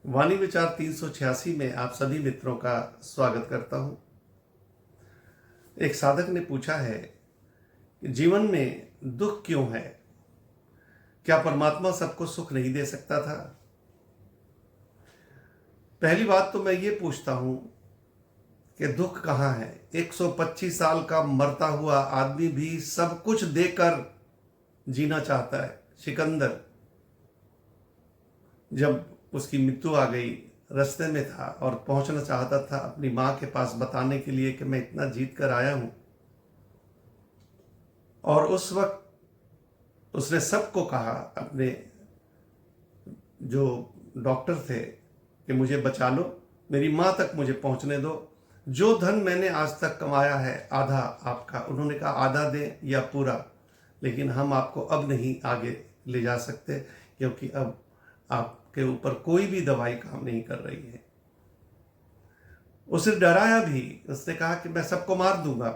वाणी विचार 386 में आप सभी मित्रों का स्वागत करता हूं। एक साधक ने पूछा है कि जीवन में दुख क्यों है? क्या परमात्मा सबको सुख नहीं दे सकता था? पहली बात तो मैं ये पूछता हूं कि दुख कहाँ है? 125 साल का मरता हुआ आदमी भी सब कुछ देकर जीना चाहता है। सिकंदर जब उसकी मृत्यु आ गई, रास्ते में था और पहुंचना चाहता था अपनी मां के पास बताने के लिए कि मैं इतना जीत कर आया हूं, और उस वक्त उसने सबको कहा, अपने जो डॉक्टर थे, कि मुझे बचा लो, मेरी मां तक मुझे पहुंचने दो। जो धन मैंने आज तक कमाया है आधा आपका। उन्होंने कहा आधा दें या पूरा, लेकिन हम आपको अब नहीं आगे ले जा सकते, क्योंकि अब आपके ऊपर कोई भी दवाई काम नहीं कर रही है। उसे डराया भी। उसने कहा कि मैं सबको मार दूंगा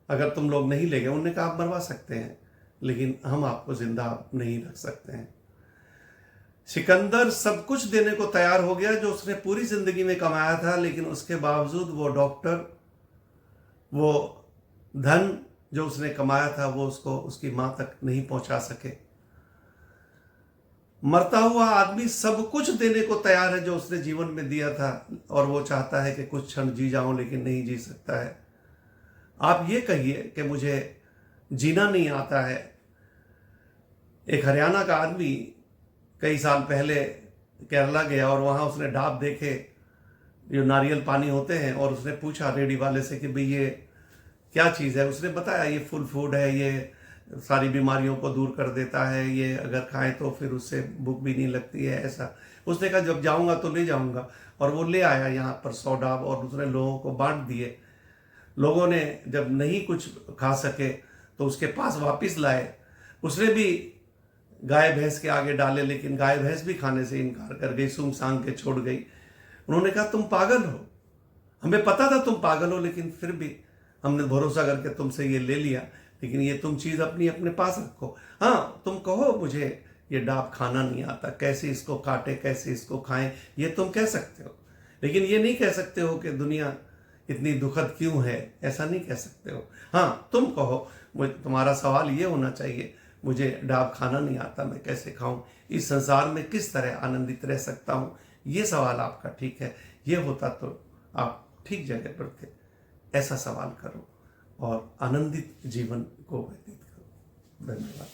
अगर तुम लोग नहीं ले गए। उन्होंने कहा आप मरवा सकते हैं, लेकिन हम आपको जिंदा नहीं रख सकते हैं। सिकंदर सब कुछ देने को तैयार हो गया जो उसने पूरी जिंदगी में कमाया था, लेकिन उसके बावजूद वो डॉक्टर, वो धन जो उसने कमाया था, वो उसको उसकी मां तक नहीं पहुंचा सके। मरता हुआ आदमी सब कुछ देने को तैयार है जो उसने जीवन में दिया था, और वो चाहता है कि कुछ क्षण जी जाऊं, लेकिन नहीं जी सकता है। आप ये कहिए कि मुझे जीना नहीं आता है। एक हरियाणा का आदमी कई साल पहले केरला गया और वहां उसने डाब देखे जो नारियल पानी होते हैं, और उसने पूछा रेडी वाले से कि भाई ये क्या चीज़ है। उसने बताया ये फुल फूड है, ये सारी बीमारियों को दूर कर देता है, ये अगर खाएं तो फिर उससे भूख भी नहीं लगती है, ऐसा। उसने कहा जब जाऊंगा तो ले जाऊंगा, और वो ले आया यहाँ पर 100 डाब, और उसने लोगों को बांट दिए। लोगों ने जब नहीं कुछ खा सके तो उसके पास वापस लाए। उसने भी गाय भैंस के आगे डाले, लेकिन गाय भैंस भी खाने से इनकार कर गई, सूंघ सांग के छोड़ गई। उन्होंने कहा तुम पागल हो, हमें पता था तुम पागल हो, लेकिन फिर भी हमने भरोसा करके तुमसे ये ले लिया, लेकिन ये तुम चीज़ अपनी अपने पास रखो। हाँ, तुम कहो मुझे ये डाब खाना नहीं आता, कैसे इसको काटे, कैसे इसको खाएं, ये तुम कह सकते हो, लेकिन ये नहीं कह सकते हो कि दुनिया इतनी दुखद क्यों है। ऐसा नहीं कह सकते हो। हाँ, तुम कहो, मुझे तुम्हारा सवाल ये होना चाहिए, मुझे डाब खाना नहीं आता, मैं कैसे खाऊं, इस संसार में किस तरह आनंदित रह सकता हूं। ये सवाल आपका ठीक है। ये होता तो आप ठीक जगह पर थे। ऐसा सवाल करो और आनंदित जीवन को व्यतीत करो। धन्यवाद।